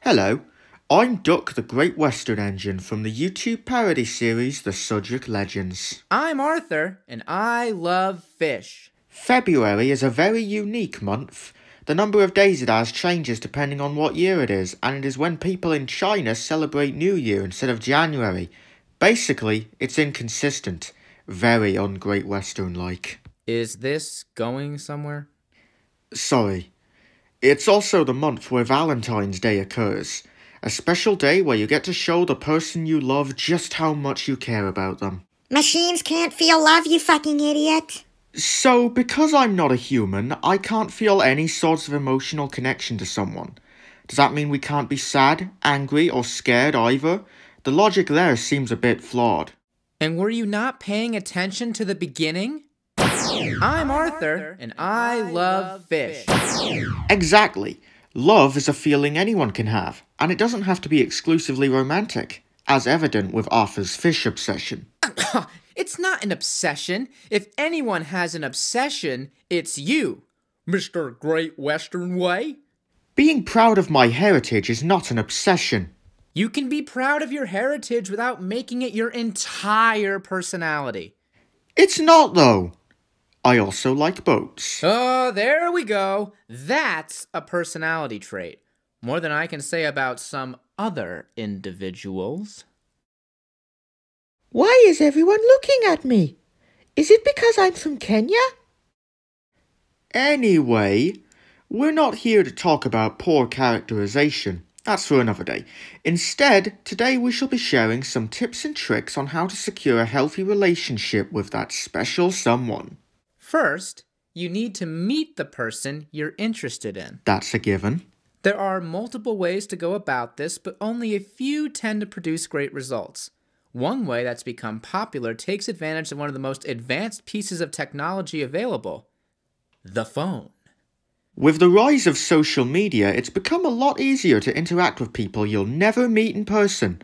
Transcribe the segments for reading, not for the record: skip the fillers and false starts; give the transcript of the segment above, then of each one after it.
Hello, I'm Duck the Great Western Engine from the YouTube parody series TheSudricLegends. I'm Arthur, and I love fish. February is a very unique month. The number of days it has changes depending on what year it is, and it is when people in China celebrate New Year instead of January. Basically, it's inconsistent. Very un-Great Western-like. Is this going somewhere? Sorry. It's also the month where Valentine's Day occurs. A special day where you get to show the person you love just how much you care about them. Machines can't feel love, you fucking idiot. So, because I'm not a human, I can't feel any sort of emotional connection to someone. Does that mean we can't be sad, angry, or scared either? The logic there seems a bit flawed. And were you not paying attention to the beginning? I'm Arthur, and I love fish. Exactly. Love is a feeling anyone can have, and it doesn't have to be exclusively romantic, as evident with Arthur's fish obsession. It's not an obsession. If anyone has an obsession, it's you, Mr. Great Western Way. Being proud of my heritage is not an obsession. You can be proud of your heritage without making it your entire personality. It's not, though. I also like boats. Oh, there we go. That's a personality trait. More than I can say about some other individuals. Why is everyone looking at me? Is it because I'm from Kenya? Anyway, we're not here to talk about poor characterization. That's for another day. Instead, today we shall be sharing some tips and tricks on how to secure a healthy relationship with that special someone. First, you need to meet the person you're interested in. That's a given. There are multiple ways to go about this, but only a few tend to produce great results. One way that's become popular takes advantage of one of the most advanced pieces of technology available: the phone. With the rise of social media, it's become a lot easier to interact with people you'll never meet in person.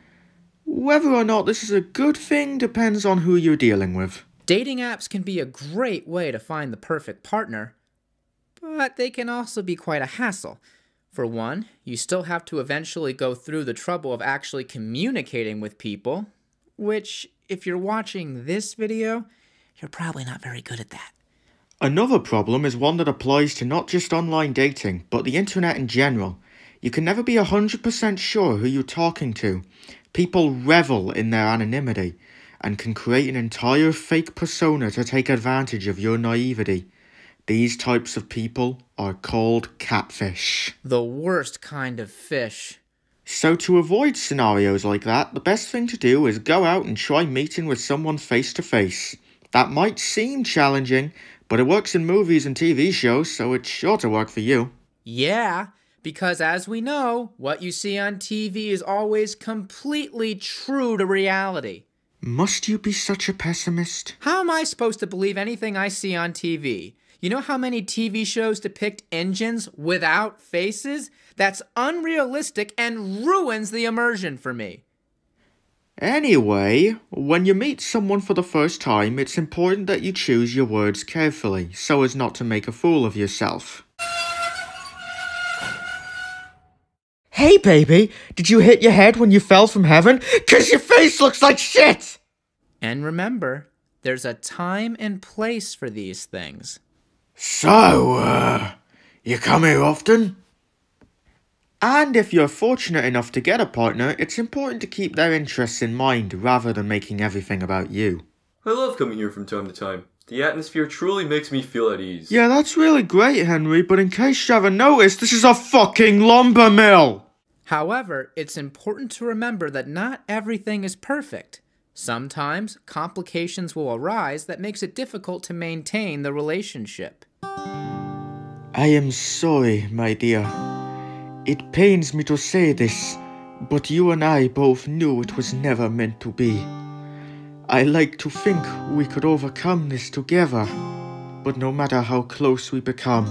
Whether or not this is a good thing depends on who you're dealing with. Dating apps can be a great way to find the perfect partner, but they can also be quite a hassle. For one, you still have to eventually go through the trouble of actually communicating with people, which, if you're watching this video, you're probably not very good at that. Another problem is one that applies to not just online dating, but the internet in general. You can never be 100% sure who you're talking to. People revel in their anonymity and can create an entire fake persona to take advantage of your naivety. These types of people are called catfish. The worst kind of fish. So to avoid scenarios like that, the best thing to do is go out and try meeting with someone face to face. That might seem challenging, but it works in movies and TV shows, so it's sure to work for you. Yeah, because as we know, what you see on TV is always completely true to reality. Must you be such a pessimist? How am I supposed to believe anything I see on TV? You know how many TV shows depict engines without faces? That's unrealistic and ruins the immersion for me. Anyway, when you meet someone for the first time, it's important that you choose your words carefully, so as not to make a fool of yourself. Hey baby, did you hit your head when you fell from heaven? 'Cause your face looks like shit! And remember, there's a time and place for these things. So, you come here often? And if you're fortunate enough to get a partner, it's important to keep their interests in mind rather than making everything about you. I love coming here from time to time. The atmosphere truly makes me feel at ease. Yeah, that's really great, Henry, but in case you haven't noticed, this is a fucking lumber mill! However, it's important to remember that not everything is perfect. Sometimes, complications will arise that makes it difficult to maintain the relationship. I am sorry, my dear. It pains me to say this, but you and I both knew it was never meant to be. I like to think we could overcome this together, but no matter how close we become,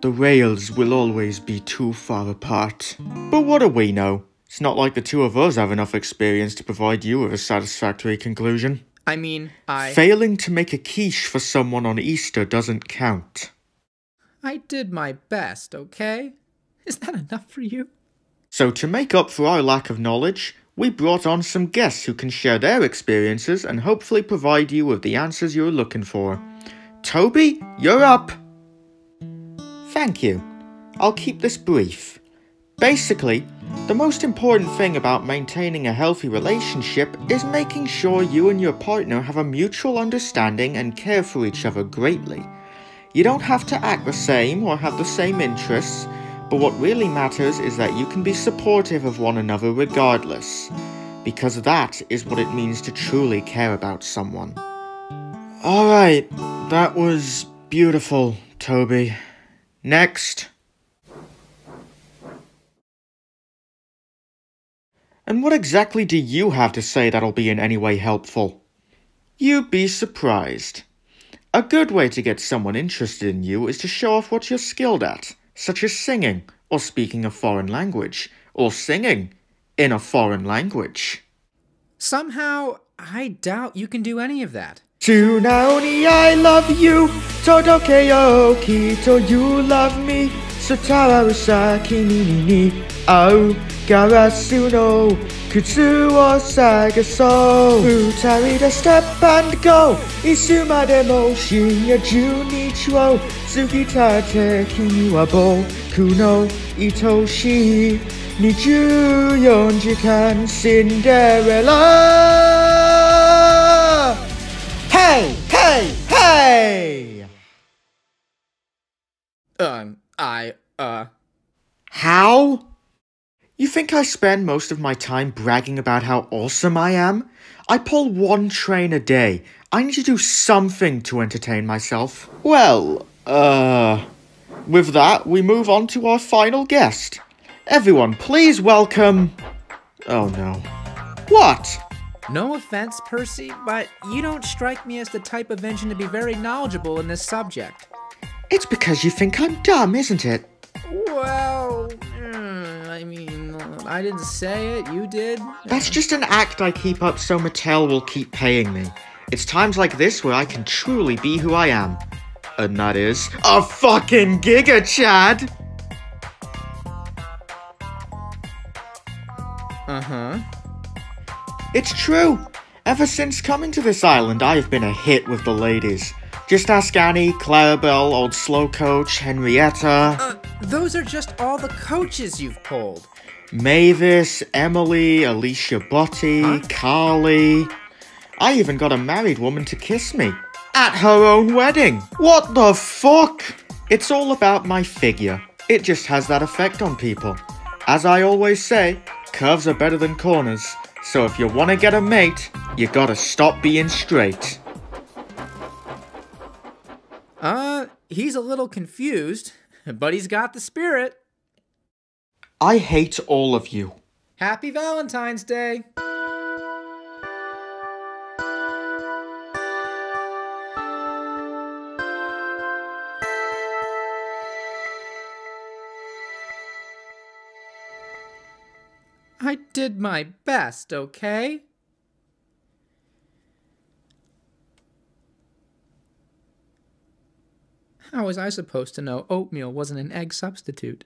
the rails will always be too far apart. But what do we know? It's not like the two of us have enough experience to provide you with a satisfactory conclusion. I mean, Failing to make a quiche for someone on Easter doesn't count. I did my best, okay? Is that enough for you? So to make up for our lack of knowledge, we brought on some guests who can share their experiences and hopefully provide you with the answers you're looking for. Toby, you're up! Thank you. I'll keep this brief. Basically, the most important thing about maintaining a healthy relationship is making sure you and your partner have a mutual understanding and care for each other greatly. You don't have to act the same or have the same interests, but what really matters is that you can be supportive of one another regardless, because that is what it means to truly care about someone. Alright, that was beautiful, Toby. Next. And what exactly do you have to say that'll be in any way helpful? You'd be surprised. A good way to get someone interested in you is to show off what you're skilled at, such as singing, or speaking a foreign language, or singing in a foreign language. Somehow, I doubt you can do any of that. Tsunaoni, I love you. Todoke yo kito, you love me. Sotara sa kimi ni au garasu no kutsu wo sagaso. Futari de step and go. Isumade mo shinya junichi wo tsukitate kimi wa boku no itoshi. 24時間 Cinderella. Hey, hey, hey! How? You think I spend most of my time bragging about how awesome I am? I pull one train a day. I need to do something to entertain myself. Well, with that, we move on to our final guest. Everyone, please welcome... Oh no. What? No offense, Percy, but you don't strike me as the type of engine to be very knowledgeable in this subject. It's because you think I'm dumb, isn't it? Well, I didn't say it, you did. That's just an act I keep up so Mattel will keep paying me. It's times like this where I can truly be who I am. And that is... a fucking Giga Chad! Uh-huh. It's true. Ever since coming to this island, I have been a hit with the ladies. Just ask Annie, Clarabelle, Old Slowcoach, Henrietta... Those are just all the coaches you've pulled. Mavis, Emily, Alicia Botti, Carly... I even got a married woman to kiss me. At her own wedding. What the fuck? It's all about my figure. It just has that effect on people. As I always say, curves are better than corners. So if you want to get a mate, you gotta stop being straight. He's a little confused, but he's got the spirit. I hate all of you. Happy Valentine's Day! I did my best, okay? How was I supposed to know oatmeal wasn't an egg substitute?